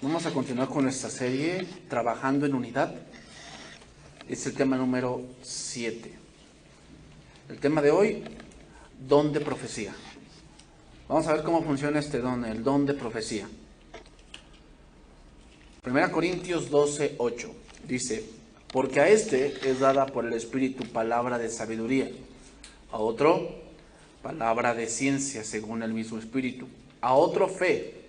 Vamos a continuar con nuestra serie Trabajando en Unidad. Es el tema número 7. El tema de hoy, don de profecía. Vamos a ver cómo funciona este don, el don de profecía. 1 Corintios 12:8 dice: porque a este es dada por el Espíritu palabra de sabiduría, a otro palabra de ciencia según el mismo Espíritu, a otro fe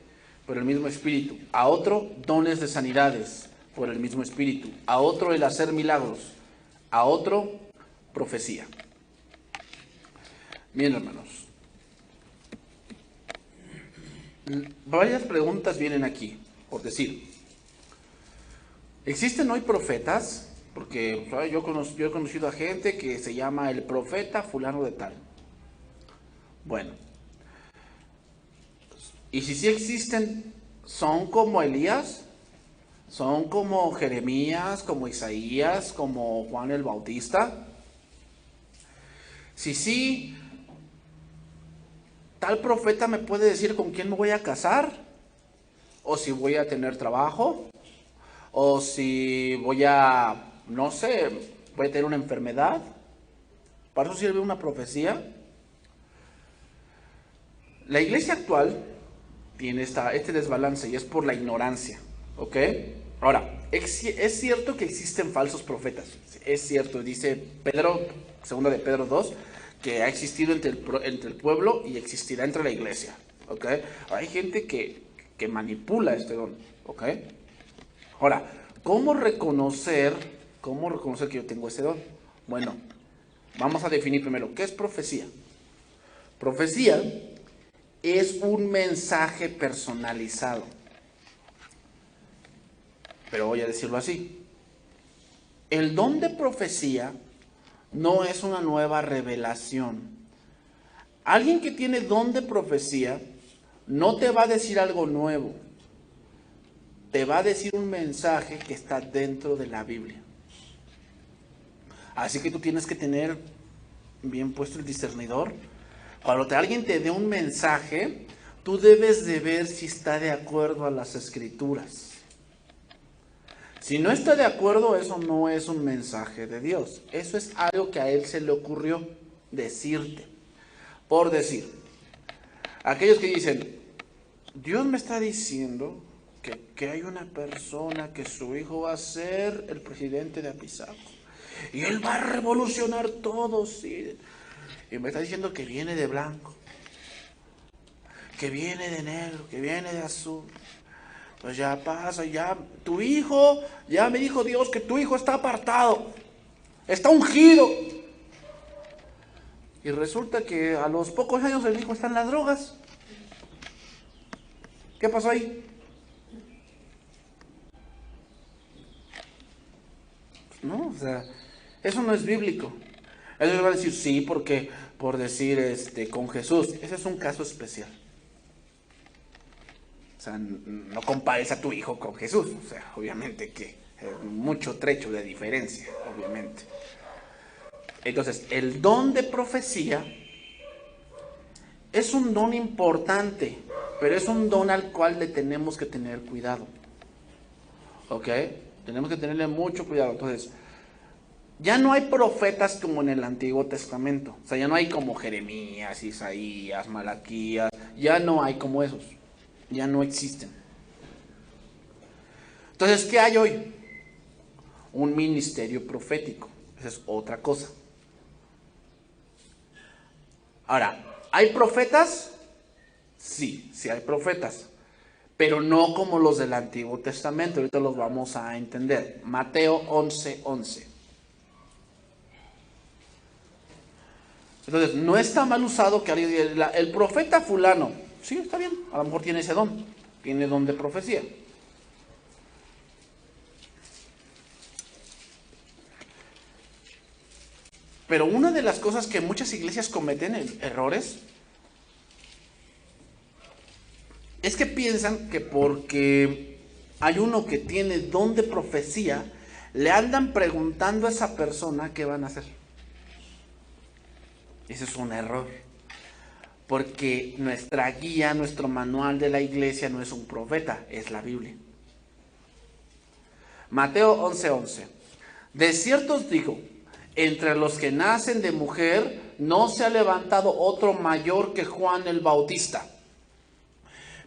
por el mismo Espíritu, a otro dones de sanidades por el mismo Espíritu, a otro el hacer milagros, a otro profecía. Bien, hermanos, varias preguntas vienen aquí, por decir, ¿existen hoy profetas? Porque yo he conocido a gente que se llama el profeta fulano de tal. Bueno, y si sí existen, ¿son como Elías? ¿Son como Jeremías, como Isaías, como Juan el Bautista? Si sí, ¿tal profeta me puede decir con quién me voy a casar? ¿O si voy a tener trabajo? ¿O si voy a, no sé, voy a tener una enfermedad? ¿Para eso sirve una profecía? La iglesia actual tiene este desbalance y es por la ignorancia, ¿ok? Ahora, es cierto que existen falsos profetas, es cierto, dice Pedro, segunda de Pedro 2, que ha existido entre el pueblo y existirá entre la iglesia, ¿ok? Hay gente que manipula este don, ¿ok? Ahora, ¿cómo reconocer que yo tengo ese don? Bueno, vamos a definir primero, ¿qué es profecía? Profecía es un mensaje personalizado. Pero voy a decirlo así. El don de profecía no es una nueva revelación. Alguien que tiene don de profecía no te va a decir algo nuevo. Te va a decir un mensaje que está dentro de la Biblia. Así que tú tienes que tener bien puesto el discernidor. Cuando alguien te dé un mensaje, tú debes de ver si está de acuerdo a las Escrituras. Si no está de acuerdo, eso no es un mensaje de Dios. Eso es algo que a él se le ocurrió decirte. Por decir, aquellos que dicen, Dios me está diciendo que hay una persona que su hijo va a ser el presidente de Apizaco. Y él va a revolucionar todo, sí. Y me está diciendo que viene de blanco, que viene de negro, que viene de azul. Pues ya pasa, ya tu hijo, ya me dijo Dios que tu hijo está apartado, está ungido. Y resulta que a los pocos años el hijo está en las drogas. ¿Qué pasó ahí? No, o sea, eso no es bíblico. Ellos van a decir sí, porque por decir con Jesús, ese es un caso especial. O sea, no compares a tu hijo con Jesús. O sea, obviamente que mucho trecho de diferencia, obviamente. Entonces, el don de profecía es un don importante, pero es un don al cual le tenemos que tener cuidado. ¿Ok? Tenemos que tenerle mucho cuidado. Entonces, ya no hay profetas como en el Antiguo Testamento. O sea, ya no hay como Jeremías, Isaías, Malaquías. Ya no hay como esos. Ya no existen. Entonces, ¿qué hay hoy? Un ministerio profético. Esa es otra cosa. Ahora, ¿hay profetas? Sí, sí hay profetas. Pero no como los del Antiguo Testamento. Ahorita los vamos a entender. Mateo 11:11. Entonces, no está mal usado que alguien diga, el profeta fulano, sí, está bien, a lo mejor tiene ese don, tiene don de profecía. Pero una de las cosas que muchas iglesias cometen, errores, es que piensan que porque hay uno que tiene don de profecía, le andan preguntando a esa persona qué van a hacer. Ese es un error. Porque nuestra guía, nuestro manual de la iglesia no es un profeta, es la Biblia. Mateo 11:11. De cierto os digo, entre los que nacen de mujer no se ha levantado otro mayor que Juan el Bautista.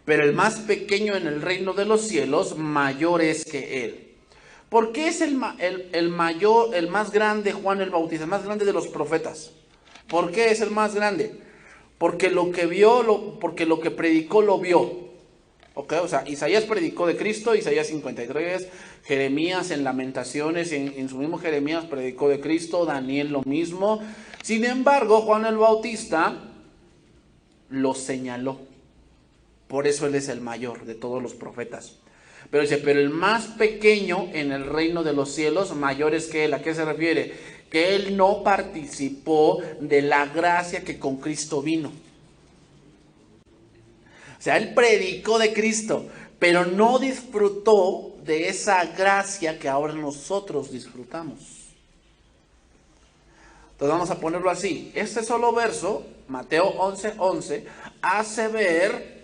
Pero el más pequeño en el reino de los cielos, mayor es que él. ¿Por qué es el mayor, el más grande Juan el Bautista, el más grande de los profetas? ¿Por qué es el más grande? Porque lo que vio, porque lo que predicó lo vio. ¿Okay? O sea, Isaías predicó de Cristo, Isaías 53, Jeremías en Lamentaciones, en su mismo Jeremías predicó de Cristo, Daniel lo mismo. Sin embargo, Juan el Bautista lo señaló. Por eso él es el mayor de todos los profetas. Pero dice, pero el más pequeño en el reino de los cielos, mayor es que él. ¿A qué se refiere? Que él no participó de la gracia que con Cristo vino. O sea, él predicó de Cristo, pero no disfrutó de esa gracia que ahora nosotros disfrutamos. Entonces vamos a ponerlo así. Este solo verso, Mateo 11:11, hace ver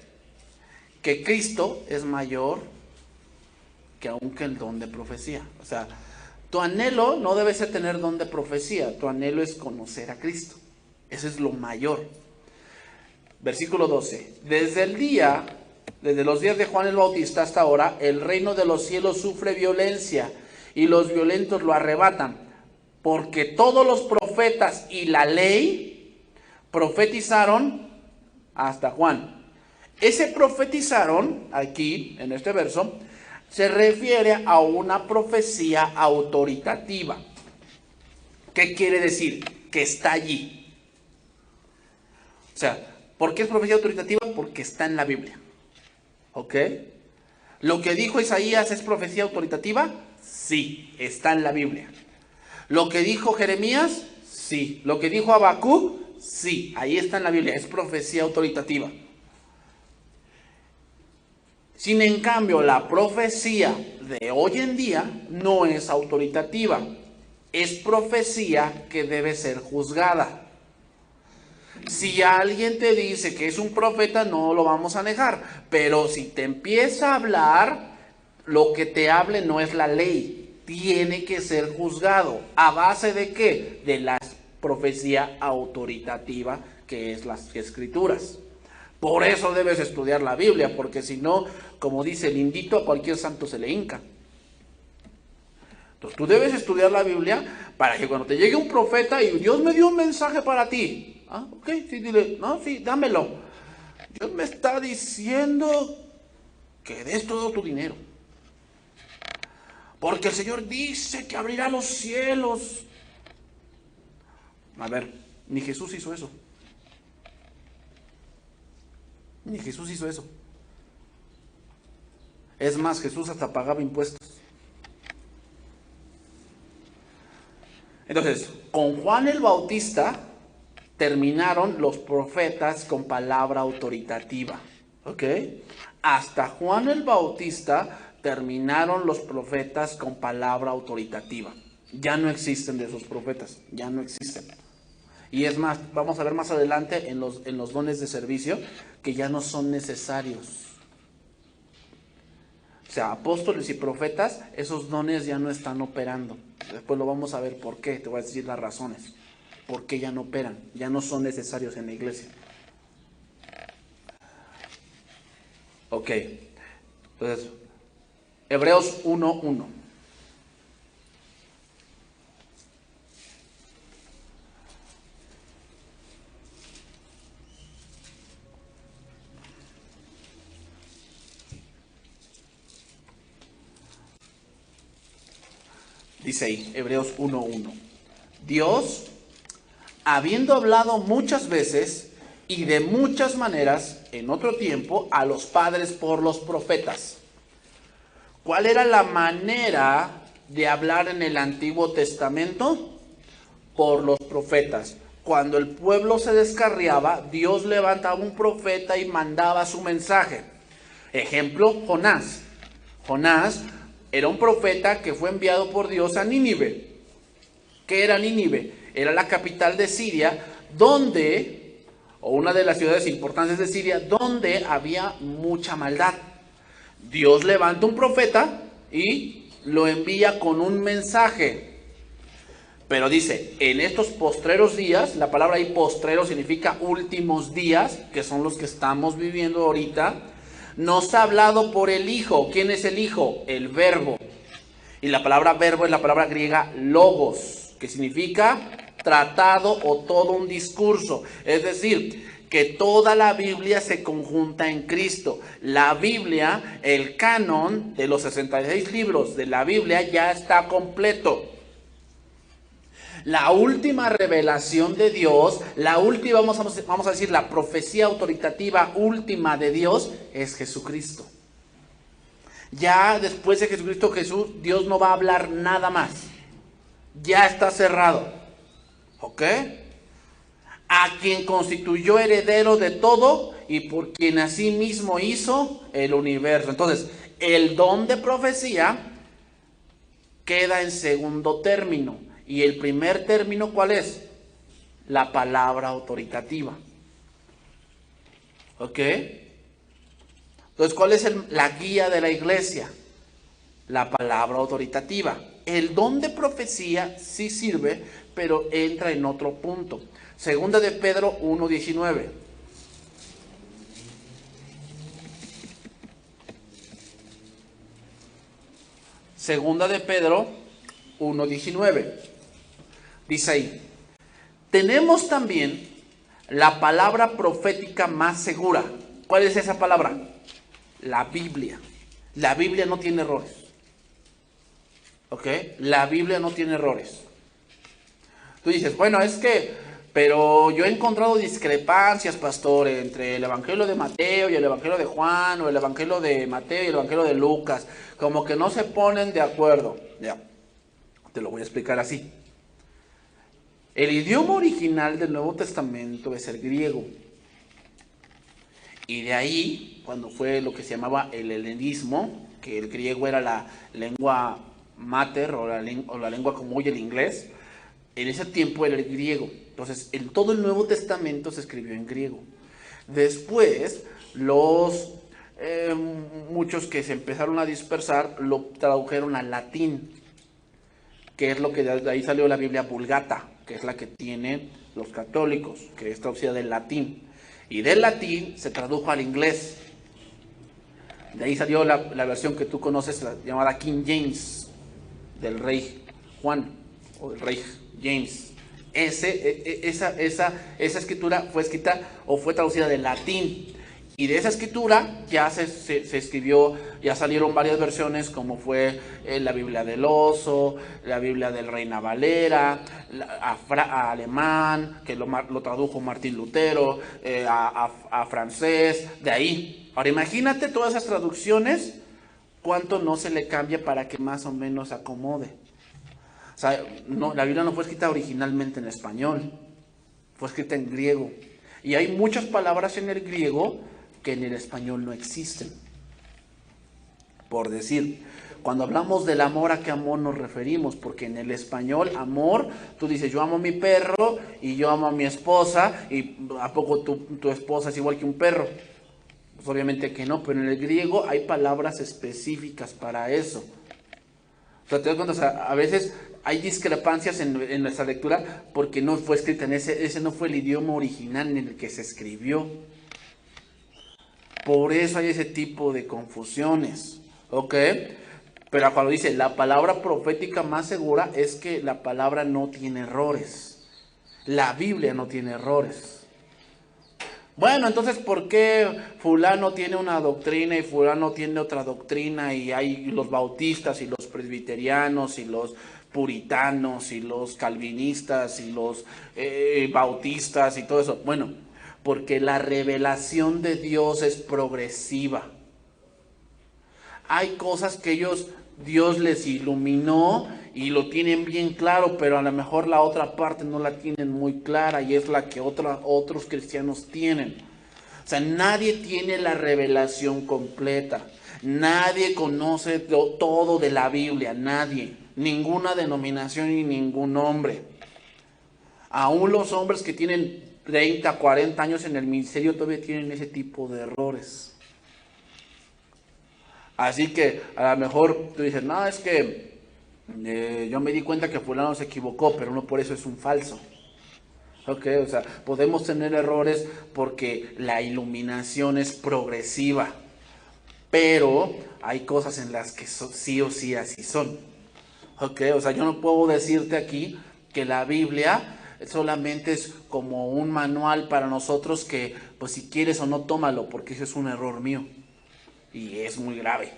que Cristo es mayor que aunque el don de profecía. O sea, tu anhelo no debe ser tener don de profecía, tu anhelo es conocer a Cristo. Ese es lo mayor. Versículo 12. Desde los días de Juan el Bautista hasta ahora, el reino de los cielos sufre violencia y los violentos lo arrebatan, porque todos los profetas y la ley profetizaron hasta Juan. Ese profetizaron, aquí en este verso, se refiere a una profecía autoritativa. ¿Qué quiere decir? Que está allí. O sea, ¿por qué es profecía autoritativa? Porque está en la Biblia. ¿Ok? ¿Lo que dijo Isaías es profecía autoritativa? Sí, está en la Biblia. ¿Lo que dijo Jeremías? Sí. ¿Lo que dijo Habacuc? Sí, ahí está en la Biblia, es profecía autoritativa. Sin en cambio, la profecía de hoy en día no es autoritativa. Es profecía que debe ser juzgada. Si alguien te dice que es un profeta, no lo vamos a negar. Pero si te empieza a hablar, lo que te hable no es la ley. Tiene que ser juzgado. ¿A base de qué? De la profecía autoritativa, que es las Escrituras. Por eso debes estudiar la Biblia, porque si no, como dice el indito, a cualquier santo se le hinca. Entonces tú debes estudiar la Biblia para que cuando te llegue un profeta y Dios me dio un mensaje para ti. Ah, ok, sí, dile, no, sí, dámelo. Dios me está diciendo que des todo tu dinero. Porque el Señor dice que abrirá los cielos. A ver, ni Jesús hizo eso. Ni Jesús hizo eso. Es más, Jesús hasta pagaba impuestos. Entonces, con Juan el Bautista terminaron los profetas con palabra autoritativa. ¿Ok? Hasta Juan el Bautista terminaron los profetas con palabra autoritativa. Ya no existen de esos profetas, ya no existen. Y es más, vamos a ver más adelante en los dones de servicio que ya no son necesarios. O sea, apóstoles y profetas, esos dones ya no están operando. Después lo vamos a ver por qué, te voy a decir las razones. ¿Por qué ya no operan? Ya no son necesarios en la iglesia. Ok, entonces, Hebreos 1:1. Dice ahí, Hebreos 1:1. Dios, habiendo hablado muchas veces y de muchas maneras en otro tiempo a los padres por los profetas. ¿Cuál era la manera de hablar en el Antiguo Testamento? Por los profetas. Cuando el pueblo se descarriaba, Dios levantaba un profeta y mandaba su mensaje. Ejemplo, Jonás. Jonás era un profeta que fue enviado por Dios a Nínive. ¿Qué era Nínive? Era la capital de Siria, o una de las ciudades importantes de Siria, donde había mucha maldad. Dios levanta un profeta y lo envía con un mensaje. Pero dice, en estos postreros días, la palabra ahí postrero significa últimos días, que son los que estamos viviendo ahorita, nos ha hablado por el Hijo. ¿Quién es el Hijo? El Verbo. Y la palabra verbo es la palabra griega logos, que significa tratado o todo un discurso. Es decir, que toda la Biblia se conjunta en Cristo. La Biblia, el canon de los 66 libros de la Biblia ya está completo. La última revelación de Dios, la última, vamos a decir, la profecía autoritativa última de Dios es Jesucristo. Ya después de Jesucristo, Dios no va a hablar nada más. Ya está cerrado. ¿Ok? A quien constituyó heredero de todo y por quien asimismo hizo el universo. Entonces, el don de profecía queda en segundo término. Y el primer término, ¿cuál es? La palabra autoritativa. ¿Ok? Entonces, ¿cuál es la guía de la iglesia? La palabra autoritativa. El don de profecía sí sirve, pero entra en otro punto. Segunda de Pedro 1:19. Segunda de Pedro 1:19. Dice ahí, tenemos también la palabra profética más segura. ¿Cuál es esa palabra? La Biblia. La Biblia no tiene errores. ¿Ok? La Biblia no tiene errores. Tú dices, bueno, es que, pero yo he encontrado discrepancias, pastor, entre el Evangelio de Mateo y el Evangelio de Juan, o el Evangelio de Mateo y el Evangelio de Lucas. Como que no se ponen de acuerdo. Ya, te lo voy a explicar así. El idioma original del Nuevo Testamento es el griego. Y de ahí, cuando fue lo que se llamaba el helenismo, que el griego era la lengua mater o la lengua como hoy el inglés, en ese tiempo era el griego. Entonces, todo el Nuevo Testamento se escribió en griego. Después, muchos que se empezaron a dispersar lo tradujeron al latín, que es lo que de ahí salió la Biblia Vulgata, que es la que tienen los católicos, que es traducida del latín. Y del latín se tradujo al inglés. De ahí salió la versión que tú conoces, la llamada King James, del rey Juan, o del rey James. Esa escritura fue escrita o fue traducida del latín. Y de esa escritura ya se escribió, ya salieron varias versiones, como fue la Biblia del Oso, la Biblia del Reina Valera, a alemán, que lo tradujo Martín Lutero, a francés, de ahí. Ahora imagínate todas esas traducciones, cuánto no se le cambia para que más o menos acomode. O sea, no, la Biblia no fue escrita originalmente en español, fue escrita en griego. Y hay muchas palabras en el griego que en el español no existen. Por decir, cuando hablamos del amor, ¿a qué amor nos referimos? Porque en el español, amor, tú dices, yo amo a mi perro y yo amo a mi esposa, y ¿a poco tu esposa es igual que un perro? Pues obviamente que no, pero en el griego hay palabras específicas para eso. O sea, te das cuenta, o sea, a veces hay discrepancias en nuestra lectura porque no fue escrita en ese no fue el idioma original en el que se escribió. Por eso hay ese tipo de confusiones, ¿ok? Pero cuando dice la palabra profética más segura es que la palabra no tiene errores. La Biblia no tiene errores. Bueno, entonces, ¿por qué fulano tiene una doctrina y fulano tiene otra doctrina? Y hay los bautistas y los presbiterianos y los puritanos y los calvinistas y los bautistas y todo eso. Bueno, porque la revelación de Dios es progresiva. Hay cosas que Dios les iluminó y lo tienen bien claro, pero a lo mejor la otra parte no la tienen muy clara y es la que otros cristianos tienen. O sea, nadie tiene la revelación completa. Nadie conoce todo de la Biblia, nadie. Ninguna denominación y ningún hombre. Aún los hombres que tienen 30, 40 años en el ministerio todavía tienen ese tipo de errores. Así que a lo mejor tú dices, no, es que yo me di cuenta que fulano se equivocó, pero no por eso es un falso. Ok, o sea, podemos tener errores porque la iluminación es progresiva, pero hay cosas en las que sí o sí así son. Ok, o sea, yo no puedo decirte aquí que la Biblia solamente es como un manual para nosotros que, pues si quieres o no, tómalo, porque ese es un error mío y es muy grave.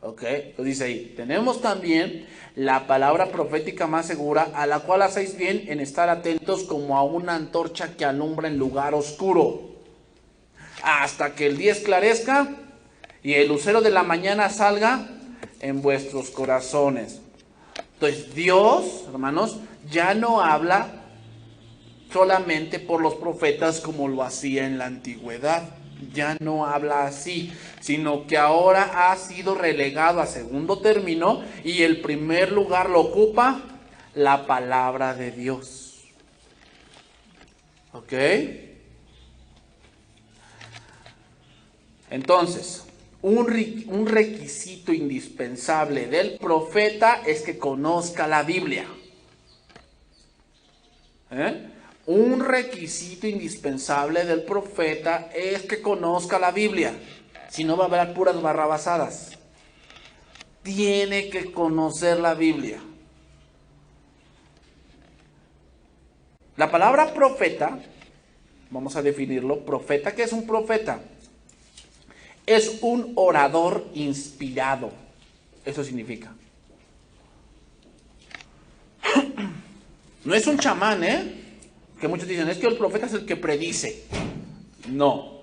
Ok, entonces dice ahí, tenemos también la palabra profética más segura, a la cual hacéis bien en estar atentos como a una antorcha que alumbra en lugar oscuro, hasta que el día esclarezca y el lucero de la mañana salga en vuestros corazones. Entonces Dios, hermanos, ya no habla solamente por los profetas como lo hacía en la antigüedad. Ya no habla así, sino que ahora ha sido relegado a segundo término y el primer lugar lo ocupa la palabra de Dios. ¿Ok? Entonces, un requisito indispensable del profeta es que conozca la Biblia. Un requisito indispensable del profeta es que conozca la Biblia. Si no, va a haber puras barrabasadas. Tiene que conocer la Biblia. La palabra profeta, vamos a definirlo, profeta, ¿qué es un profeta? Es un orador inspirado. Eso significa. No es un chamán, que muchos dicen, es que el profeta es el que predice. No.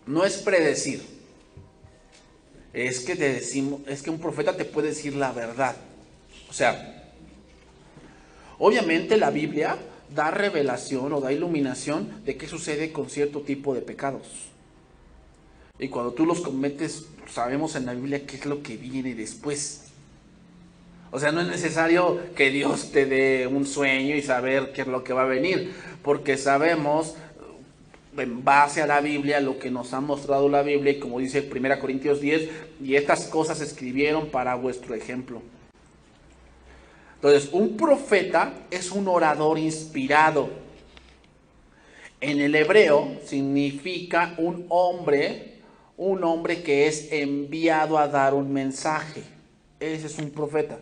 No es predecir. Es que un profeta te puede decir la verdad. O sea, obviamente la Biblia da revelación o da iluminación de qué sucede con cierto tipo de pecados. Y cuando tú los cometes, sabemos en la Biblia qué es lo que viene después. O sea, no es necesario que Dios te dé un sueño y saber qué es lo que va a venir, porque sabemos en base a la Biblia lo que nos ha mostrado la Biblia, y como dice 1 Corintios 10, y estas cosas se escribieron para vuestro ejemplo. Entonces, un profeta es un orador inspirado. En el hebreo significa un hombre que es enviado a dar un mensaje. Ese es un profeta.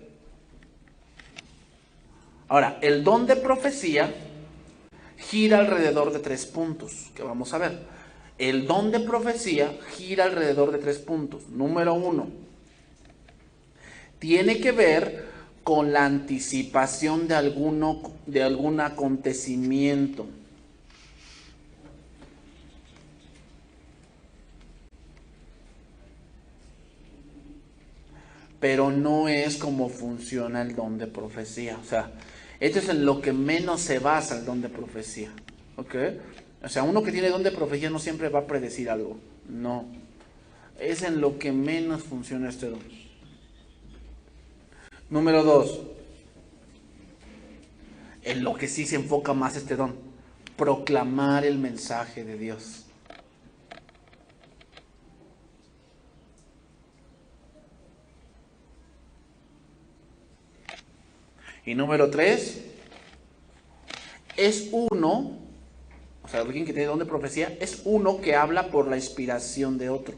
Ahora, el don de profecía gira alrededor de 3 puntos, que vamos a ver. El don de profecía gira alrededor de 3 puntos. Número 1, tiene que ver con la anticipación de algún acontecimiento. Pero no es como funciona el don de profecía. O sea, esto es en lo que menos se basa el don de profecía. ¿Ok? O sea, uno que tiene don de profecía no siempre va a predecir algo. No. Es en lo que menos funciona este don. Número 2. En lo que sí se enfoca más este don. Proclamar el mensaje de Dios. Y número 3, es uno, o sea, alguien que tiene don de profecía, es uno que habla por la inspiración de otro.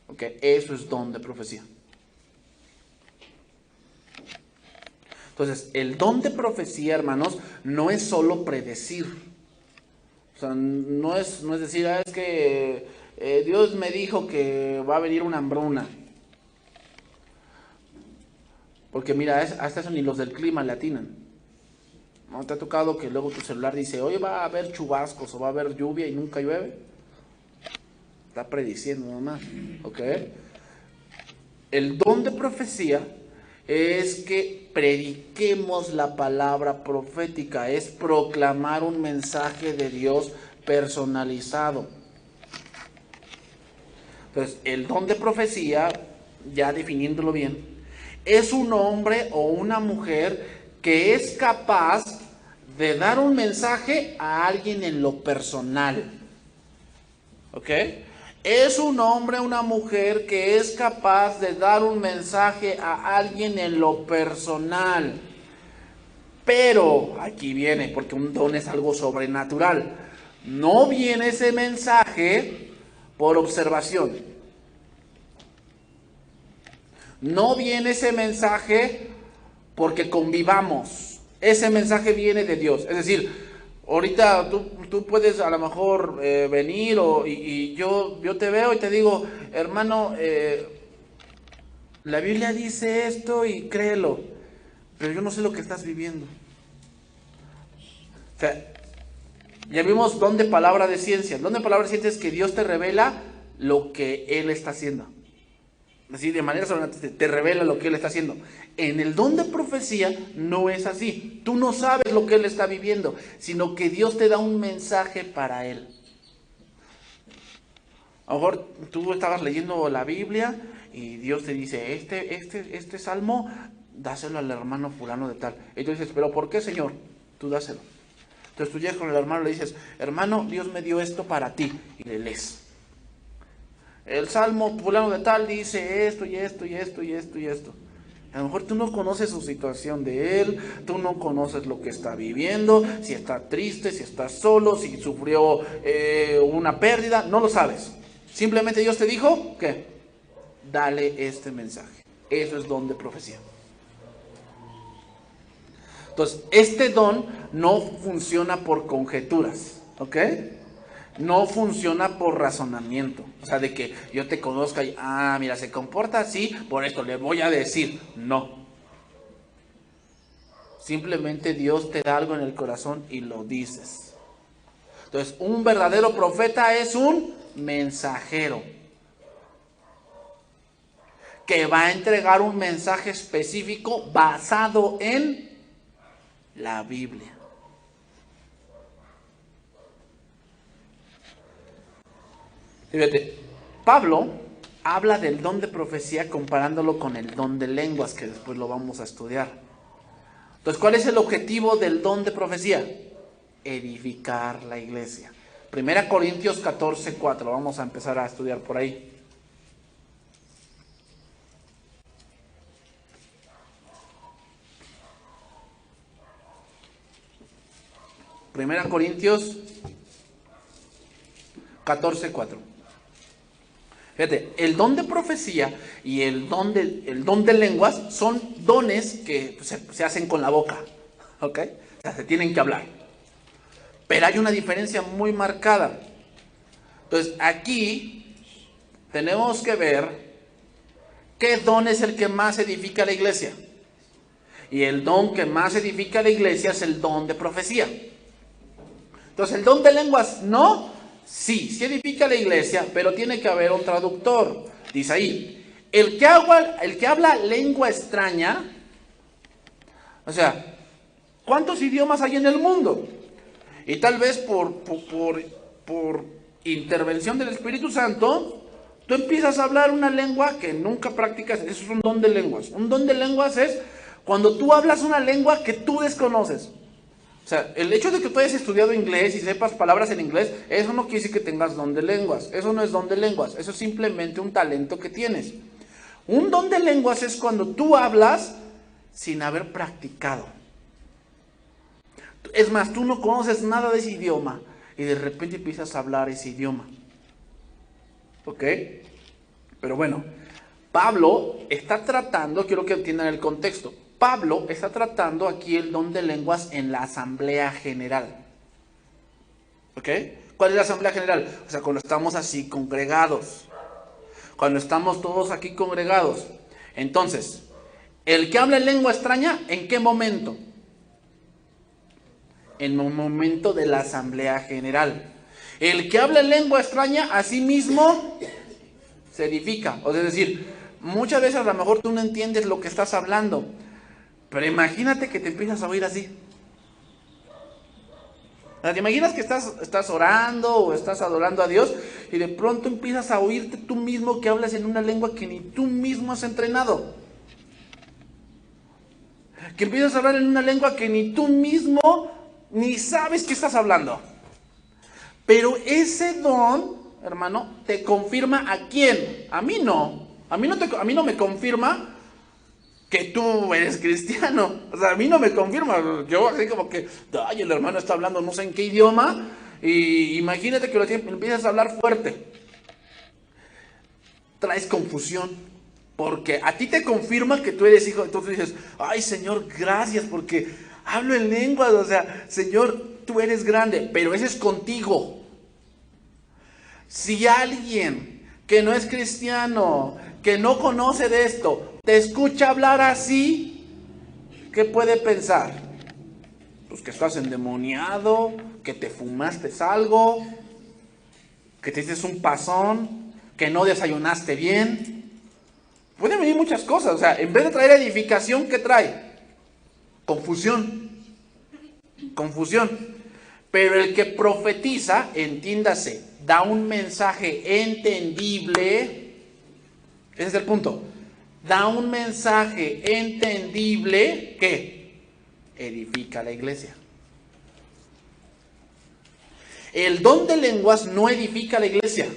Ok, eso es don de profecía. Entonces, el don de profecía, hermanos, no es solo predecir. O sea, no es decir, es que Dios me dijo que va a venir una hambruna. Porque mira, hasta eso ni los del clima le atinan. ¿No te ha tocado que luego tu celular dice, hoy va a haber chubascos o va a haber lluvia y nunca llueve? Está prediciendo nomás, ¿ok? El don de profecía es que prediquemos la palabra profética, es proclamar un mensaje de Dios personalizado. Entonces, el don de profecía, ya definiéndolo bien, es un hombre o una mujer que es capaz de dar un mensaje a alguien en lo personal. ¿Ok? Es un hombre, una mujer que es capaz de dar un mensaje a alguien en lo personal. Pero, aquí viene, porque un don es algo sobrenatural. No viene ese mensaje por observación. No viene ese mensaje porque convivamos. Ese mensaje viene de Dios. Es decir, ahorita tú puedes a lo mejor venir y yo te veo y te digo, hermano, la Biblia dice esto y créelo, pero yo no sé lo que estás viviendo. O sea, ya vimos don de palabra de ciencia. El don de palabra de ciencia es que Dios te revela lo que Él está haciendo. Así de manera sobrenatural te revela lo que Él está haciendo. En el don de profecía no es así. Tú no sabes lo que Él está viviendo, sino que Dios te da un mensaje para Él. A lo mejor tú estabas leyendo la Biblia y Dios te dice, este salmo, dáselo al hermano fulano de tal. Y tú dices, ¿pero por qué, Señor? Tú dáselo. Entonces tú llegas con el hermano y le dices, hermano, Dios me dio esto para ti. Y le lees. El salmo fulano de tal dice esto y esto y esto y esto y esto. A lo mejor tú no conoces su situación de él, tú no conoces lo que está viviendo, si está triste, si está solo, si sufrió una pérdida, no lo sabes. Simplemente Dios te dijo que dale este mensaje. Eso es don de profecía. Entonces, este don no funciona por conjeturas, ¿ok? No funciona por razonamiento. O sea, de que yo te conozca y, mira, se comporta así, por esto le voy a decir. No. Simplemente Dios te da algo en el corazón y lo dices. Entonces, un verdadero profeta es un mensajero que va a entregar un mensaje específico basado en la Biblia. Fíjate, Pablo habla del don de profecía comparándolo con el don de lenguas, que después lo vamos a estudiar. Entonces, ¿cuál es el objetivo del don de profecía? Edificar la iglesia. 1 Corintios 14:4, vamos a empezar a estudiar por ahí. Primera Corintios 14:4. Fíjate, el don de profecía y el don de lenguas son dones que se hacen con la boca, ¿ok? O sea, se tienen que hablar. Pero hay una diferencia muy marcada. Entonces, aquí tenemos que ver qué don es el que más edifica la iglesia. Y el don que más edifica la iglesia es el don de profecía. Entonces, el don de lenguas, ¿no? Sí edifica la iglesia, pero tiene que haber un traductor. Dice ahí, el que habla lengua extraña, o sea, ¿cuántos idiomas hay en el mundo? Y tal vez por intervención del Espíritu Santo, tú empiezas a hablar una lengua que nunca practicas. Eso es un don de lenguas. Un don de lenguas es cuando tú hablas una lengua que tú desconoces. O sea, el hecho de que tú hayas estudiado inglés y sepas palabras en inglés, eso no quiere decir que tengas don de lenguas. Eso no es don de lenguas, eso es simplemente un talento que tienes. Un don de lenguas es cuando tú hablas sin haber practicado. Es más, tú no conoces nada de ese idioma y de repente empiezas a hablar ese idioma. ¿Ok? Pero bueno, Pablo está tratando, quiero que entiendan el contexto. Pablo está tratando aquí el don de lenguas en la asamblea general. ¿Ok? ¿Cuál es la asamblea general? O sea, cuando estamos así congregados. Cuando estamos todos aquí congregados. Entonces, el que habla en lengua extraña, ¿en qué momento? En un momento de la asamblea general. El que habla en lengua extraña, a sí mismo se edifica. O sea, es decir, muchas veces a lo mejor tú no entiendes lo que estás hablando. Pero imagínate que te empiezas a oír así. ¿Te imaginas que estás orando o estás adorando a Dios y de pronto empiezas a oírte tú mismo que hablas en una lengua que ni tú mismo has entrenado? Que empiezas a hablar en una lengua que ni tú mismo ni sabes qué estás hablando. Pero ese don, hermano, te confirma ¿a quién? A mí no. A mí no me confirma que tú eres cristiano. O sea, a mí no me confirma. Yo así como que, ay, el hermano está hablando no sé en qué idioma. Y imagínate que empiezas a hablar fuerte. Traes confusión. Porque a ti te confirma que tú eres hijo. Entonces dices, ay, Señor, gracias porque hablo en lenguas. O sea, Señor, tú eres grande. Pero ese es contigo. Si alguien que no es cristiano, que no conoce de esto, te escucha hablar así, ¿qué puede pensar? Pues que estás endemoniado, que te fumaste algo, que te hiciste un pasón, que no desayunaste bien. Pueden venir muchas cosas. O sea, en vez de traer edificación, ¿qué trae? Confusión. Confusión. Pero el que profetiza, entiéndase, da un mensaje entendible. Ese es el punto. Da un mensaje entendible que edifica la iglesia. El don de lenguas no edifica la iglesia,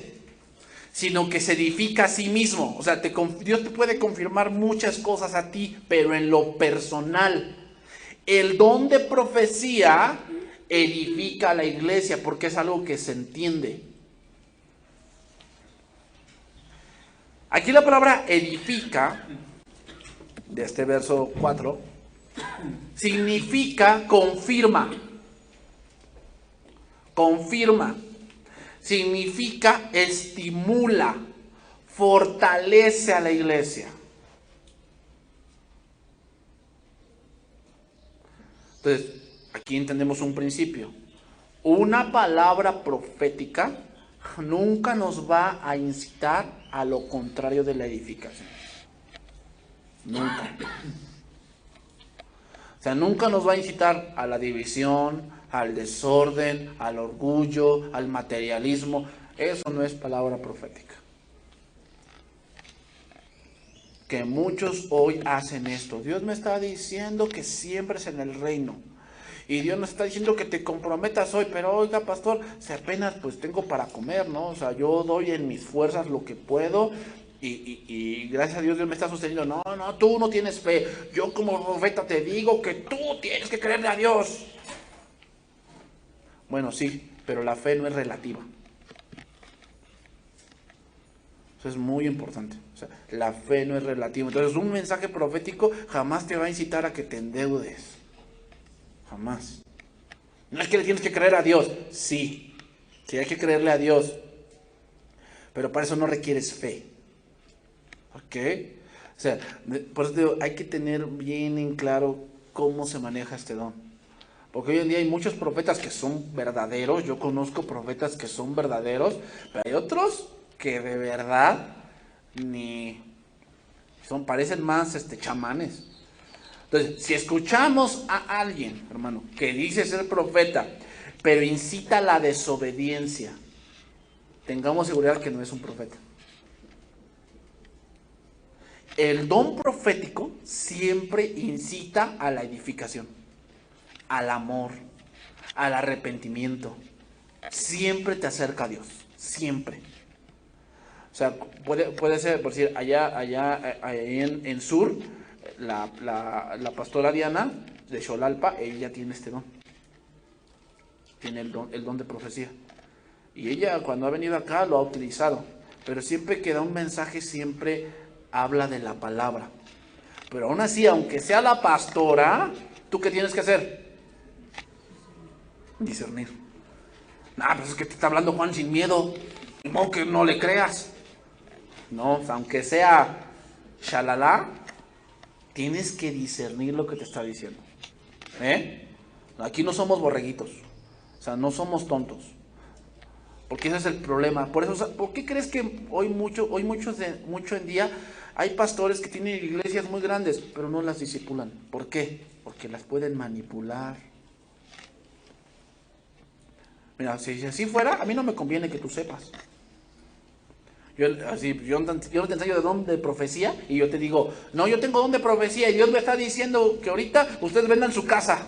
sino que se edifica a sí mismo. O sea, Dios te puede confirmar muchas cosas a ti, pero en lo personal. El don de profecía edifica a la iglesia porque es algo que se entiende. Aquí la palabra edifica, de este verso 4, significa confirma. Confirma. Significa estimula, fortalece a la iglesia. Entonces, aquí entendemos un principio. Una palabra profética nunca nos va a incitar a lo contrario de la edificación. Nunca. O sea, nunca nos va a incitar a la división, al desorden, al orgullo, al materialismo. Eso no es palabra profética. Que muchos hoy hacen esto. Dios me está diciendo que siembres en el reino. Y Dios nos está diciendo que te comprometas hoy, pero oiga, pastor, si apenas pues tengo para comer, ¿no? O sea, yo doy en mis fuerzas lo que puedo y gracias a Dios Dios me está sosteniendo. No, tú no tienes fe. Yo como profeta te digo que tú tienes que creerle a Dios. Bueno, sí, pero la fe no es relativa. Eso es muy importante. O sea, la fe no es relativa. Entonces, un mensaje profético jamás te va a incitar a que te endeudes. Jamás. No es que le tienes que creer a Dios. Sí, sí hay que creerle a Dios. Pero para eso no requieres fe. ¿Ok? O sea, por eso te digo, hay que tener bien en claro cómo se maneja este don. Porque hoy en día hay muchos profetas que son verdaderos. Yo conozco profetas que son verdaderos. Pero hay otros que de verdad parecen más chamanes. Entonces, si escuchamos a alguien, hermano, que dice ser profeta, pero incita a la desobediencia, tengamos seguridad que no es un profeta. El don profético siempre incita a la edificación, al amor, al arrepentimiento. Siempre te acerca a Dios, siempre. O sea, puede ser, por decir, allá en Sur, la pastora Diana de Xolalpa, ella tiene este don. Tiene el don de profecía. Y ella cuando ha venido acá lo ha utilizado. Pero siempre que da un mensaje, siempre habla de la palabra. Pero aún así, aunque sea la pastora, ¿tú qué tienes que hacer? Discernir. Pues es que te está hablando Juan sin miedo. No, que no le creas. No, aunque sea shalala, tienes que discernir lo que te está diciendo. Aquí no somos borreguitos. O sea, no somos tontos. Porque ese es el problema. Por eso, ¿por qué crees que hoy mucho en día hay pastores que tienen iglesias muy grandes, pero no las discipulan? ¿Por qué? Porque las pueden manipular. Mira, si así fuera, a mí no me conviene que tú sepas. Yo no te enseño de don de profecía y yo te digo, no, yo tengo don de profecía y Dios me está diciendo que ahorita ustedes vendan su casa.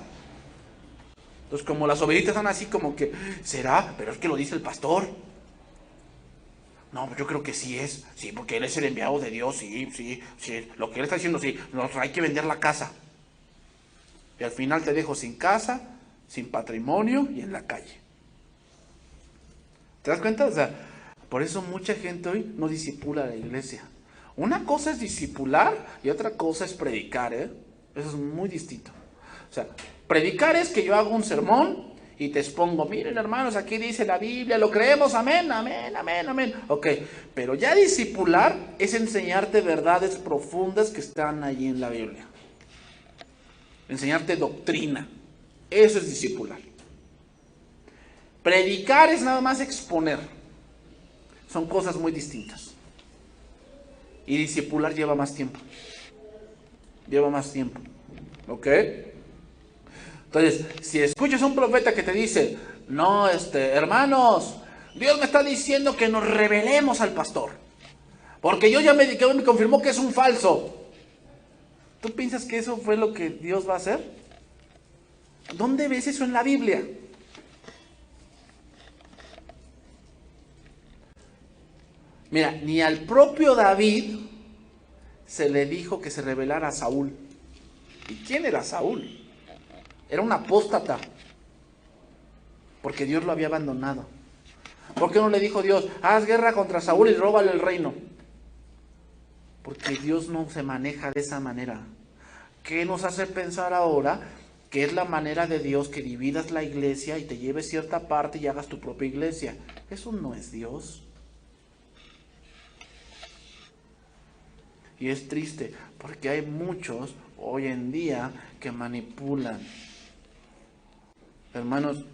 Entonces, como las ovejitas están así como que, ¿será? Pero es que lo dice el pastor. No, pues yo creo que sí es. Sí, porque él es el enviado de Dios. Sí, sí, sí. Lo que él está diciendo, sí. Nos hay que vender la casa. Y al final te dejo sin casa, sin patrimonio y en la calle. ¿Te das cuenta? O sea, por eso mucha gente hoy no discipula a la iglesia. Una cosa es discipular y otra cosa es predicar, ¿eh? Eso es muy distinto. O sea, predicar es que yo hago un sermón y te expongo, miren hermanos, aquí dice la Biblia, lo creemos, amén, amén, amén, amén. Ok, pero ya discipular es enseñarte verdades profundas que están allí en la Biblia. Enseñarte doctrina. Eso es discipular. Predicar es nada más exponer. Son cosas muy distintas. Y discipular lleva más tiempo. Lleva más tiempo. ¿Ok? Entonces, si escuchas a un profeta que te dice, no, hermanos, Dios me está diciendo que nos rebelemos al pastor. Porque yo ya me confirmó que es un falso. ¿Tú piensas que eso fue lo que Dios va a hacer? ¿Dónde ves eso en la Biblia? Mira, ni al propio David se le dijo que se rebelara a Saúl. ¿Y quién era Saúl? Era un apóstata. Porque Dios lo había abandonado. ¿Por qué no le dijo Dios, haz guerra contra Saúl y róbale el reino? Porque Dios no se maneja de esa manera. ¿Qué nos hace pensar ahora que es la manera de Dios que dividas la iglesia y te lleves cierta parte y hagas tu propia iglesia? Eso no es Dios. Y es triste porque hay muchos hoy en día que manipulan. Hermanos,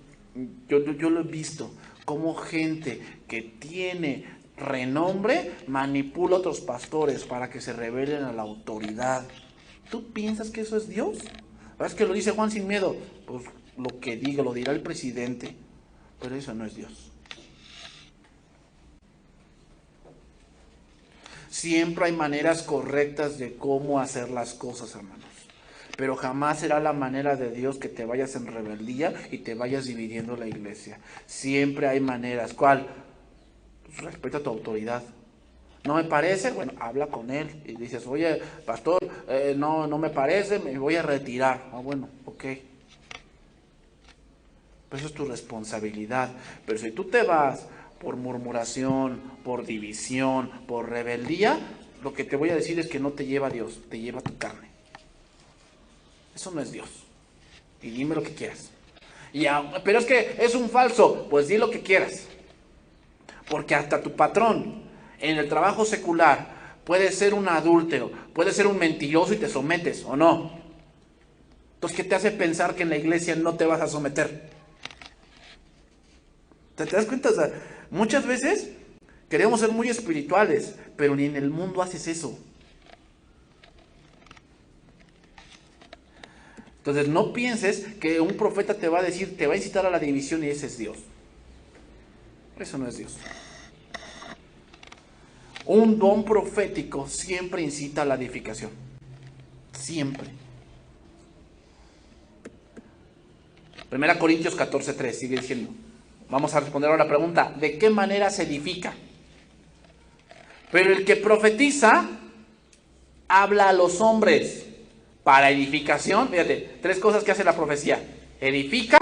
yo lo he visto, como gente que tiene renombre manipula a otros pastores para que se rebelen a la autoridad. ¿Tú piensas que eso es Dios? ¿Sabes que lo dice Juan sin miedo? Pues lo que diga, lo dirá el presidente. Pero eso no es Dios. Siempre hay maneras correctas de cómo hacer las cosas, hermanos. Pero jamás será la manera de Dios que te vayas en rebeldía y te vayas dividiendo la iglesia. Siempre hay maneras. ¿Cuál? Pues respeta tu autoridad. ¿No me parece? Bueno, habla con él y dices, oye, pastor, no me parece, me voy a retirar. Ah, bueno, ok. Pues eso es tu responsabilidad. Pero si tú te vas por murmuración, por división, por rebeldía, lo que te voy a decir es que no te lleva a Dios, te lleva a tu carne. Eso no es Dios. Y dime lo que quieras. Pero es que es un falso. Pues di lo que quieras. Porque hasta tu patrón en el trabajo secular puede ser un adúltero, puede ser un mentiroso y te sometes, ¿o no? Entonces, ¿qué te hace pensar que en la iglesia no te vas a someter? ¿Te das cuenta? O sea, muchas veces queremos ser muy espirituales, pero ni en el mundo haces eso. Entonces, no pienses que un profeta te va a decir, te va a incitar a la división y ese es Dios. Eso no es Dios. Un don profético siempre incita a la edificación. Siempre. 1 Corintios 14:3 sigue diciendo. Vamos a responder ahora la pregunta, ¿de qué manera se edifica? Pero el que profetiza habla a los hombres para edificación. Fíjate, 3 cosas que hace la profecía. Edifica,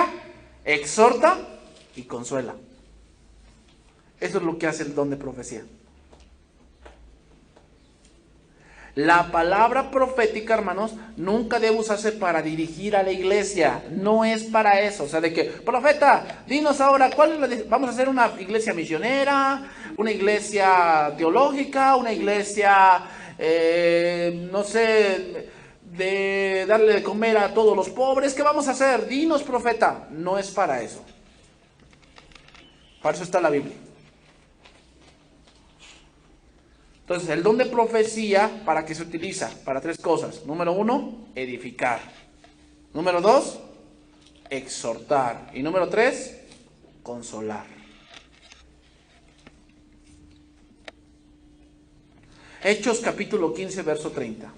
exhorta y consuela. Eso es lo que hace el don de profecía. La palabra profética, hermanos, nunca debe usarse para dirigir a la iglesia. No es para eso. O sea, de que, profeta, dinos ahora, vamos a hacer una iglesia misionera, una iglesia teológica, una iglesia, no sé, de darle de comer a todos los pobres. ¿Qué vamos a hacer? Dinos, profeta. No es para eso. Para eso está la Biblia. Entonces, el don de profecía, ¿para qué se utiliza? Para 3 cosas. Número 1, edificar. Número 2, exhortar. Y número 3, consolar. Hechos capítulo 15, verso 30.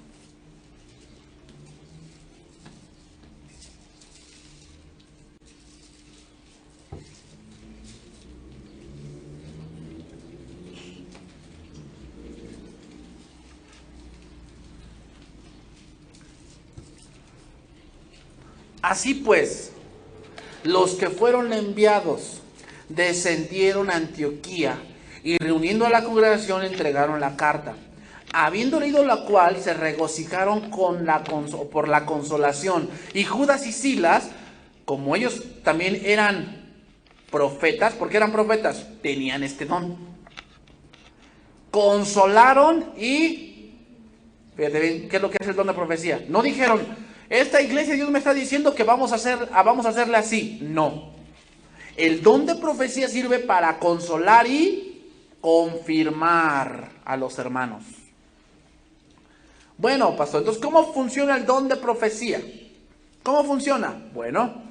Así pues, los que fueron enviados descendieron a Antioquía y reuniendo a la congregación entregaron la carta. Habiendo leído la cual, se regocijaron por la consolación. Y Judas y Silas, como ellos también eran profetas, ¿por qué eran profetas? Tenían este don. Consolaron y, fíjate bien, ¿qué es lo que es el don de profecía? No dijeron, esta iglesia Dios me está diciendo que vamos a hacerle así. No. El don de profecía sirve para consolar y confirmar a los hermanos. Bueno, pastor, entonces, ¿cómo funciona el don de profecía? ¿Cómo funciona? Bueno,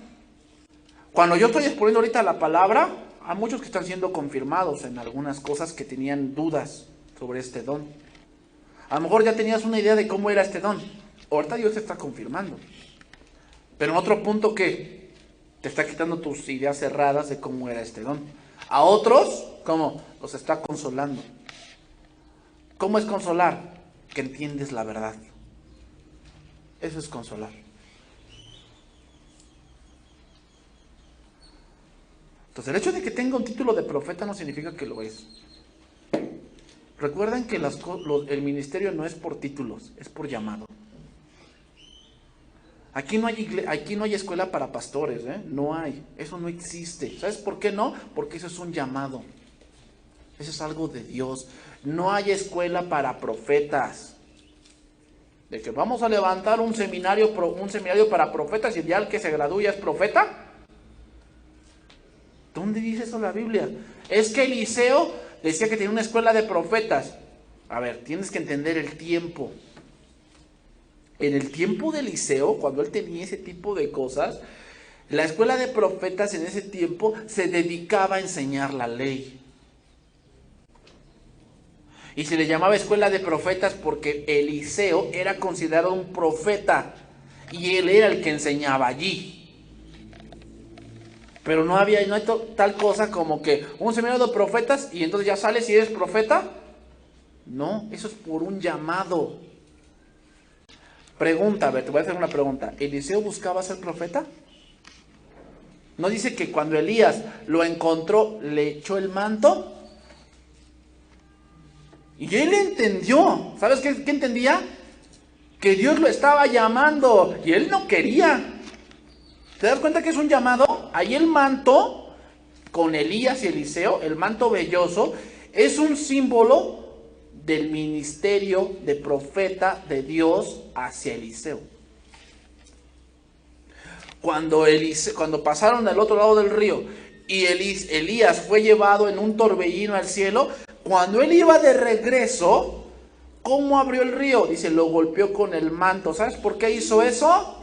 cuando yo estoy exponiendo ahorita la palabra, hay muchos que están siendo confirmados en algunas cosas que tenían dudas sobre este don. A lo mejor ya tenías una idea de cómo era este don. Ahorita Dios te está confirmando. Pero en otro punto, ¿qué? Te está quitando tus ideas cerradas de cómo era este don. A otros, ¿cómo? Los está consolando. ¿Cómo es consolar? Que entiendes la verdad. Eso es consolar. Entonces, el hecho de que tenga un título de profeta no significa que lo es. Recuerden que el ministerio no es por títulos, es por llamado. Aquí no hay escuela para pastores, ¿eh? No hay, eso no existe. ¿Sabes por qué no? Porque eso es un llamado. Eso es algo de Dios. No hay escuela para profetas. De que vamos a levantar un seminario para profetas y ya el que se gradúe ya es profeta. ¿Dónde dice eso la Biblia? Es que Eliseo decía que tenía una escuela de profetas. A ver, tienes que entender el tiempo. En el tiempo de Eliseo, cuando él tenía ese tipo de cosas, la escuela de profetas en ese tiempo se dedicaba a enseñar la ley. Y se le llamaba escuela de profetas porque Eliseo era considerado un profeta y él era el que enseñaba allí. Pero no hay tal cosa como que un seminario de profetas y entonces ya sales y eres profeta. No, eso es por un llamado. Pregunta, a ver, te voy a hacer una pregunta. ¿Eliseo buscaba ser profeta? ¿No dice que cuando Elías lo encontró, le echó el manto? Y él entendió. ¿Sabes qué entendía? Que Dios lo estaba llamando y él no quería. ¿Te das cuenta que es un llamado? Ahí el manto, con Elías y Eliseo, el manto velloso, es un símbolo del ministerio de profeta de Dios hacia Eliseo. Cuando pasaron al otro lado del río y Elías fue llevado en un torbellino al cielo, cuando él iba de regreso, ¿cómo abrió el río? Dice, lo golpeó con el manto. ¿Sabes por qué hizo eso?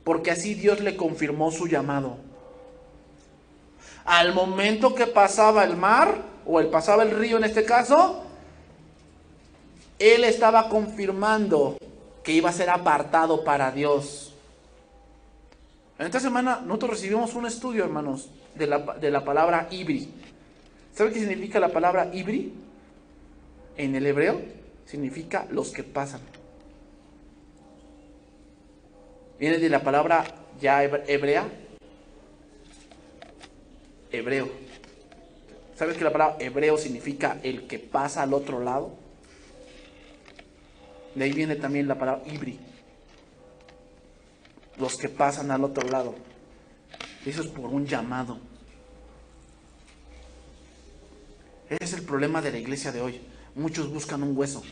Porque así Dios le confirmó su llamado. Al momento que pasaba el mar, pasaba el río en este caso, él estaba confirmando que iba a ser apartado para Dios. En esta semana nosotros recibimos un estudio, hermanos, de la palabra ibri. ¿Sabe qué significa la palabra ibri? En el hebreo significa los que pasan. Viene de la palabra ya hebrea, hebreo. ¿Sabes que la palabra hebreo significa el que pasa al otro lado? De ahí viene también la palabra ibri. Los que pasan al otro lado. Eso es por un llamado. Ese es el problema de la iglesia de hoy. Muchos buscan un hueso.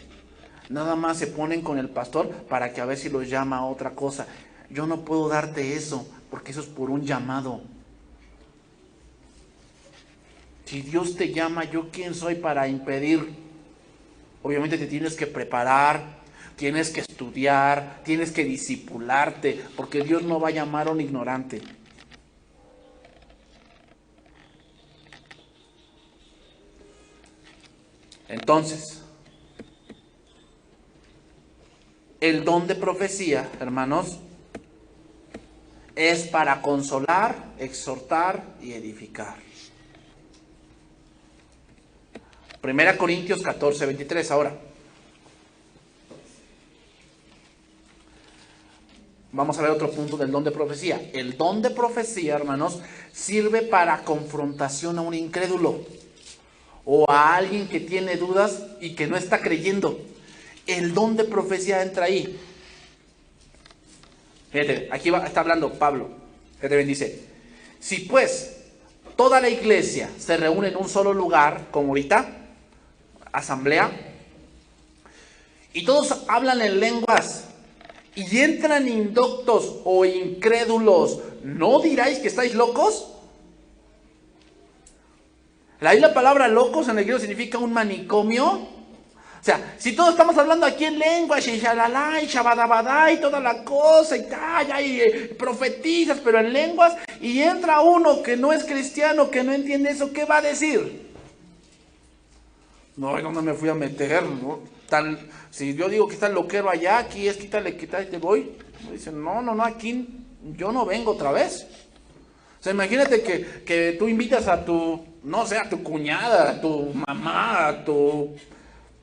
Nada más se ponen con el pastor para que a ver si los llama a otra cosa. Yo no puedo darte eso, porque eso es por un llamado. Si Dios te llama, ¿yo quién soy para impedir? Obviamente te tienes que preparar, tienes que estudiar, tienes que discipularte, porque Dios no va a llamar a un ignorante. Entonces, el don de profecía, hermanos, Es para consolar, exhortar y edificar. 1 Corintios 14, 23 ahora. Vamos a ver otro punto del don de profecía. El don de profecía, hermanos, sirve para confrontación a un incrédulo o a alguien que tiene dudas y que no está creyendo. El don de profecía entra ahí. Fíjate, aquí está hablando Pablo. Fíjate bien, dice: si pues toda la iglesia se reúne en un solo lugar, como ahorita, asamblea, y todos hablan en lenguas, y entran indoctos o incrédulos, ¿no diráis que estáis locos? Ahí la palabra locos en el griego significa un manicomio. O sea, si todos estamos hablando aquí en lenguas, y shalala, y shabadabadá, y toda la cosa, y tal, y profetizas, pero en lenguas, y entra uno que no es cristiano, que no entiende eso, ¿qué va a decir? No, ¿dónde me fui a meter? ¿No? Si yo digo que está el loquero allá, aquí es quítale, te voy. Dicen, no, aquí yo no vengo otra vez. O sea, imagínate que tú invitas a tu, no sé, a tu cuñada, a tu mamá, a tu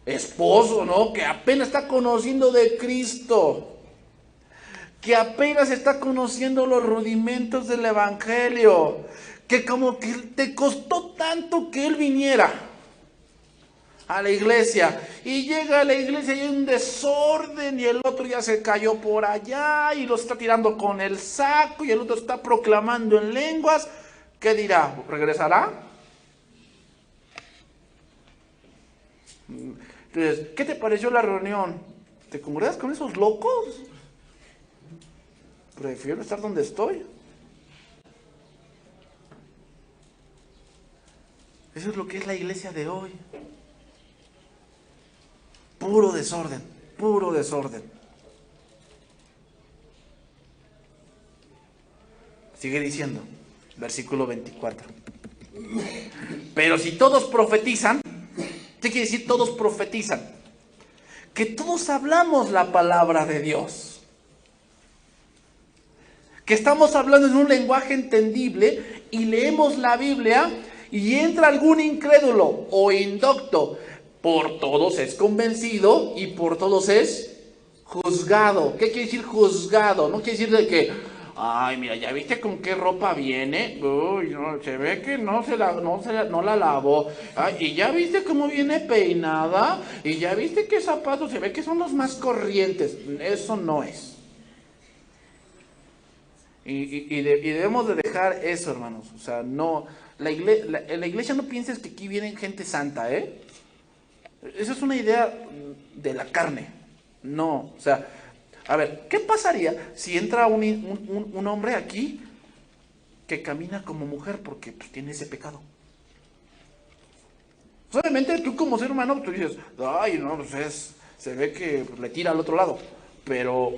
esposo, ¿no? Que apenas está conociendo de Cristo, que apenas está conociendo los rudimentos del Evangelio, que como que te costó tanto que él viniera a la iglesia, y llega a la iglesia y hay un desorden, y el otro ya se cayó por allá y lo está tirando con el saco, y el otro está proclamando en lenguas. ¿Qué dirá? ¿Regresará? Entonces, ¿qué te pareció la reunión? ¿Te congregas con esos locos? Prefiero estar donde estoy. Eso es lo que es la iglesia de hoy. Puro desorden, puro desorden. Sigue diciendo, versículo 24. Pero si todos profetizan, ¿qué quiere decir todos profetizan? Que todos hablamos la palabra de Dios. Que estamos hablando en un lenguaje entendible y leemos la Biblia y entra algún incrédulo o indocto. Por todos es convencido y por todos es juzgado. ¿Qué quiere decir juzgado? No quiere decir de que, ay, mira, ¿ya viste con qué ropa viene? Uy, no, se ve que no la lavó. Ay, ¿y ya viste cómo viene peinada? ¿Y ya viste qué zapatos? Se ve que son los más corrientes. Eso no es. Y debemos de dejar eso, hermanos. O sea, no, la iglesia no pienses que aquí viene gente santa, ¿eh? Esa es una idea de la carne. No, o sea, a ver, ¿qué pasaría si entra un hombre aquí que camina como mujer porque pues, tiene ese pecado? Pues, obviamente tú como ser humano tú dices, ay, no, pues se ve que pues, le tira al otro lado. Pero,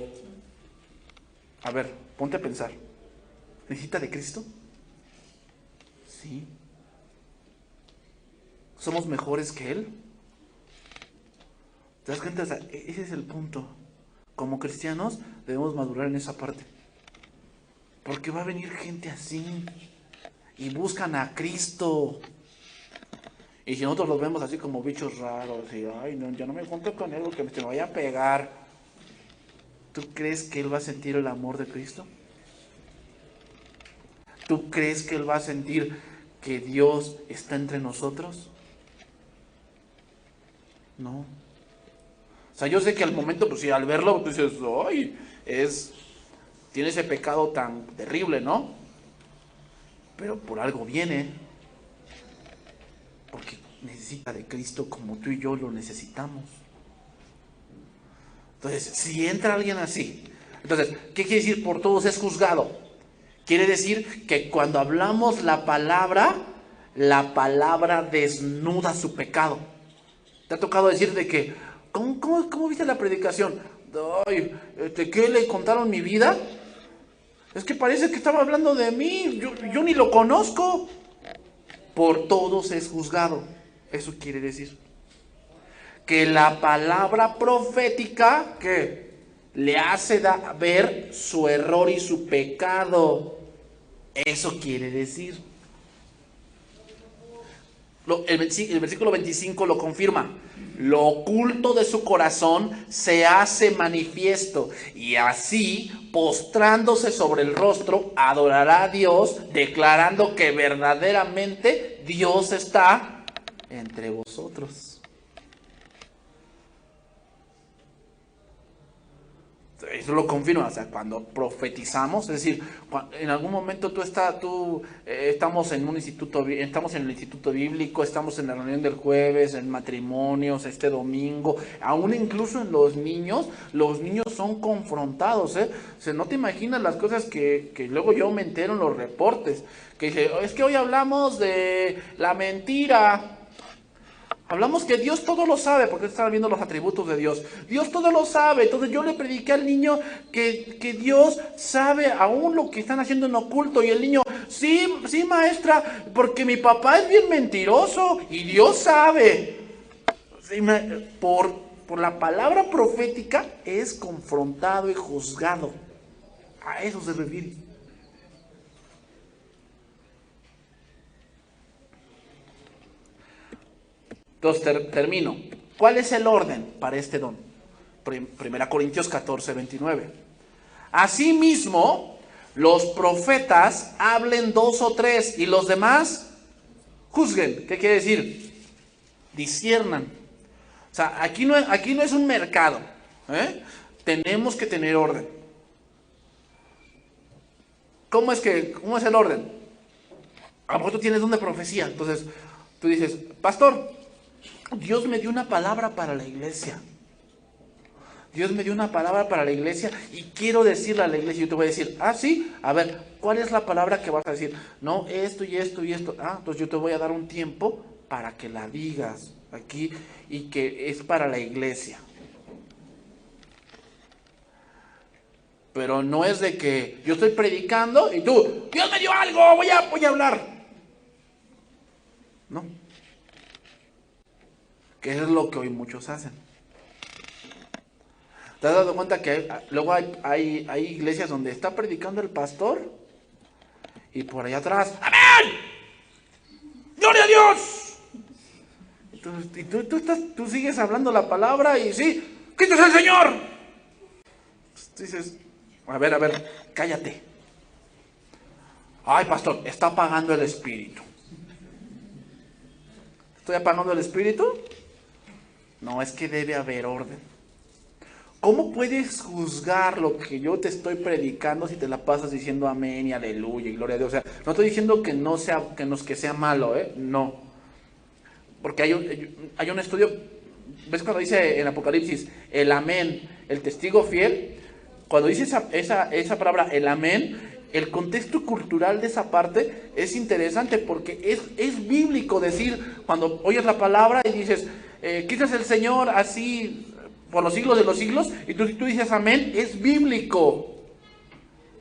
a ver, ponte a pensar. ¿Necesita de Cristo? Sí. ¿Somos mejores que Él? ¿Te das cuenta? O sea, ese es el punto. Como cristianos debemos madurar en esa parte. Porque va a venir gente así y buscan a Cristo. Y si nosotros los vemos así como bichos raros y, ay, no, yo no me junto con él porque me vaya a pegar. ¿Tú crees que él va a sentir el amor de Cristo? ¿Tú crees que él va a sentir que Dios está entre nosotros? No. O sea, yo sé que al momento, pues sí, al verlo, tú dices, ¡ay! Tiene ese pecado tan terrible, ¿no? Pero por algo viene. Porque necesita de Cristo como tú y yo lo necesitamos. Entonces, si entra alguien así, entonces, ¿qué quiere decir por todos es juzgado? Quiere decir que cuando hablamos la palabra desnuda su pecado. ¿Te ha tocado decir de que ¿Cómo viste la predicación? Ay, ¿qué le contaron mi vida? Es que parece que estaba hablando de mí. Yo ni lo conozco. Por todos es juzgado. Eso quiere decir que la palabra profética, ¿qué? le hace ver su error y su pecado. Eso quiere decir. El versículo 25 lo confirma. Lo oculto de su corazón se hace manifiesto, y así, postrándose sobre el rostro, adorará a Dios, declarando que verdaderamente Dios está entre vosotros. Eso lo confirma, o sea, cuando profetizamos, es decir, en algún momento estamos en un instituto, estamos en el instituto bíblico, estamos en la reunión del jueves, en matrimonios, este domingo, aún incluso en los niños son confrontados, ¿eh? O sea, no te imaginas las cosas que luego yo me entero en los reportes, que dice, es que hoy hablamos de la mentira. Hablamos que Dios todo lo sabe, porque están viendo los atributos de Dios. Dios todo lo sabe. Entonces yo le prediqué al niño que Dios sabe aún lo que están haciendo en oculto. Y el niño, sí, maestra, porque mi papá es bien mentiroso y Dios sabe. Sí, por la palabra profética es confrontado y juzgado. A eso se refiere. Entonces termino. ¿Cuál es el orden para este don? 1 Corintios 14, 29. Asimismo, los profetas hablen 2 o 3 y los demás juzguen. ¿Qué quiere decir? Disciernan. O sea, aquí no es un mercado. Tenemos que tener orden. ¿Cómo es el orden? A lo mejor tú tienes don de profecía. Entonces, tú dices, pastor, Dios me dio una palabra para la iglesia. Dios me dio una palabra para la iglesia y quiero decirle a la iglesia. Yo te voy a decir, sí, a ver, ¿cuál es la palabra que vas a decir? No, esto y esto y esto. Entonces yo te voy a dar un tiempo para que la digas aquí y que es para la iglesia. Pero no es de que yo estoy predicando y tú, Dios me dio algo, voy a hablar. No. Que es lo que hoy muchos hacen. ¿Te has dado cuenta que luego hay iglesias donde está predicando el pastor y por allá atrás, ¡amén! ¡Gloria a Dios! Y tú sigues hablando la palabra y sí, ¡Cristo es el Señor! Entonces dices, a ver, cállate. Ay, pastor, está apagando el espíritu. ¿Estoy apagando el espíritu? No, es que debe haber orden. ¿Cómo puedes juzgar lo que yo te estoy predicando si te la pasas diciendo amén y aleluya y gloria a Dios? O sea, no estoy diciendo que sea malo, no. Porque hay un estudio, ¿ves cuando dice en Apocalipsis el amén, el testigo fiel? Cuando dice esa palabra, el amén, el contexto cultural de esa parte es interesante porque es bíblico decir, cuando oyes la palabra y dices, Cristo es el Señor así por los siglos de los siglos, y tú dices amén, es bíblico. O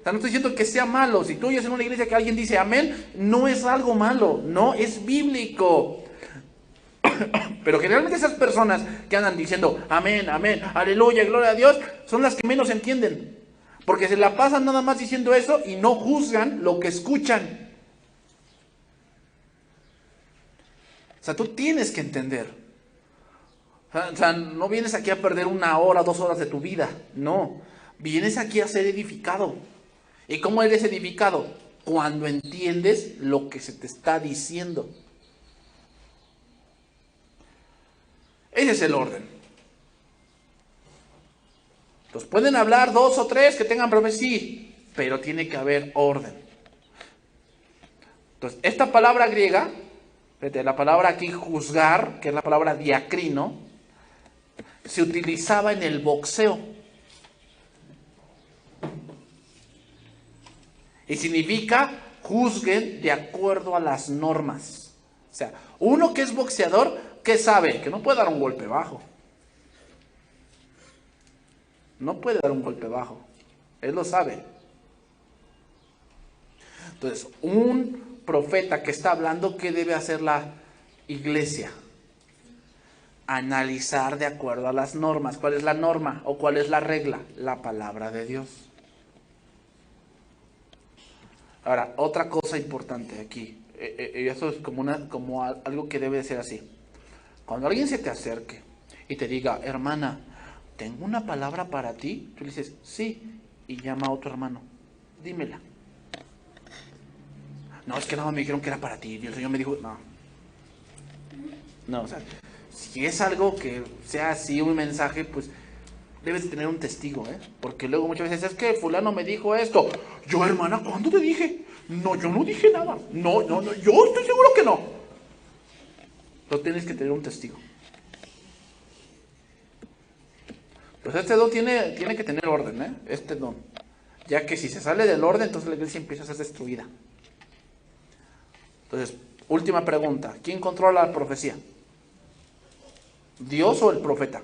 sea, no estoy diciendo que sea malo. Si tú oyes en una iglesia que alguien dice amén, no es algo malo, no, es bíblico. Pero generalmente esas personas que andan diciendo amén, amén, aleluya, gloria a Dios, son las que menos entienden. Porque se la pasan nada más diciendo eso y no juzgan lo que escuchan. O sea, tú tienes que entender. O sea, no vienes aquí a perder 1 hora, 2 horas de tu vida. No, vienes aquí a ser edificado. ¿Y cómo eres edificado? Cuando entiendes lo que se te está diciendo. Ese es el orden. Entonces pueden hablar 2 o 3 que tengan profecía, pero tiene que haber orden. Entonces, esta palabra griega, la palabra aquí juzgar, que es la palabra diacrino, se utilizaba en el boxeo. Y significa juzguen de acuerdo a las normas. O sea, uno que es boxeador, ¿qué sabe? Que no puede dar un golpe bajo. No puede dar un golpe bajo. Él lo sabe. Entonces, un profeta que está hablando, ¿qué debe hacer la iglesia? analizar de acuerdo a las normas. ¿Cuál es la norma o cuál es la regla? La palabra de Dios. Ahora, otra cosa importante aquí, y eso es como algo que debe de ser así. Cuando alguien se te acerque y te diga, hermana, tengo una palabra para ti, tú le dices, sí, y llama a otro hermano, dímela. No, es que no, me dijeron que era para ti, y el Señor me dijo, no, o sea, si es algo que sea así, un mensaje, pues debes tener un testigo, ¿eh? Porque luego muchas veces es que fulano me dijo esto. Yo, hermana, ¿cuándo te dije? No, yo no dije nada. No, yo estoy seguro que no. Pero tienes que tener un testigo. Pues este don tiene que tener orden, ¿eh? Este don. Ya que si se sale del orden, entonces la iglesia empieza a ser destruida. Entonces, última pregunta. ¿Quién controla la profecía? ¿Dios o el profeta?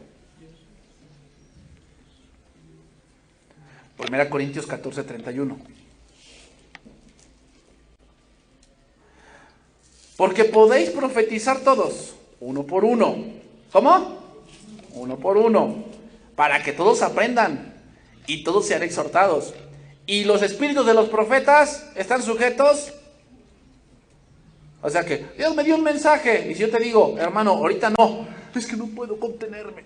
1 Corintios 14:31. Porque podéis profetizar todos, uno por uno. ¿Cómo? Uno por uno. Para que todos aprendan y todos sean exhortados. Y los espíritus de los profetas están sujetos. O sea que Dios me dio un mensaje y si yo te digo, hermano, ahorita no, es que no puedo contenerme.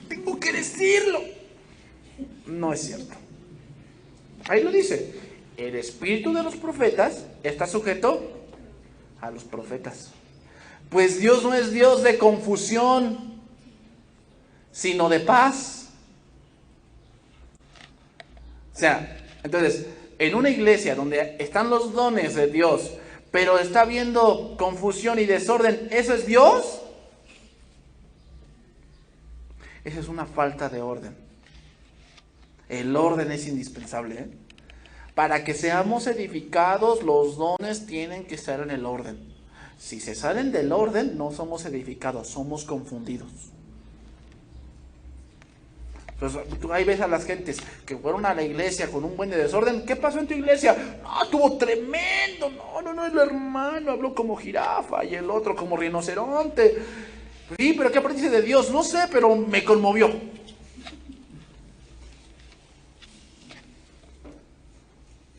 Tengo que decirlo. No es cierto. Ahí lo dice. El espíritu de los profetas está sujeto a los profetas. Pues Dios no es Dios de confusión, sino de paz. O sea, entonces, en una iglesia donde están los dones de Dios, pero está habiendo confusión y desorden, ¿eso es Dios? Esa es una falta de orden. El orden es indispensable, ¿eh? Para que seamos edificados, los dones tienen que estar en el orden. Si se salen del orden, no somos edificados, somos confundidos. Entonces, tú ahí ves a las gentes que fueron a la iglesia con un buen de desorden. ¿Qué pasó en tu iglesia? No, estuvo tremendo. No, el hermano habló como jirafa y el otro como rinoceronte. Sí, pero ¿qué aprendiste de Dios? No sé, pero me conmovió.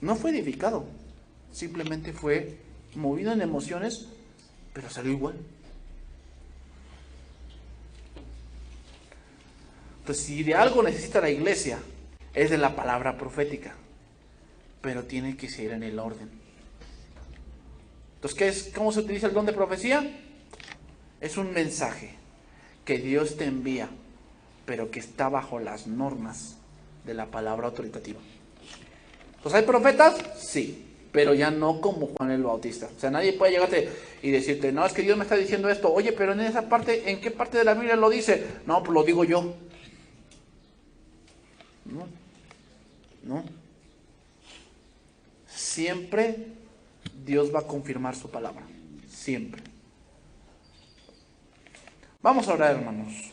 No fue edificado, simplemente fue movido en emociones, pero salió igual. Entonces, si de algo necesita la iglesia, es de la palabra profética, pero tiene que ser en el orden. Entonces, ¿cómo se utiliza el don de profecía? Es un mensaje que Dios te envía, pero que está bajo las normas de la palabra autoritativa. Pues hay profetas, sí, pero ya no como Juan el Bautista. O sea, nadie puede llegarte y decirte, no, es que Dios me está diciendo esto. Oye, pero en esa parte, ¿en qué parte de la Biblia lo dice? No, pues lo digo yo. No. Siempre Dios va a confirmar su palabra. Siempre. Vamos a orar, hermanos.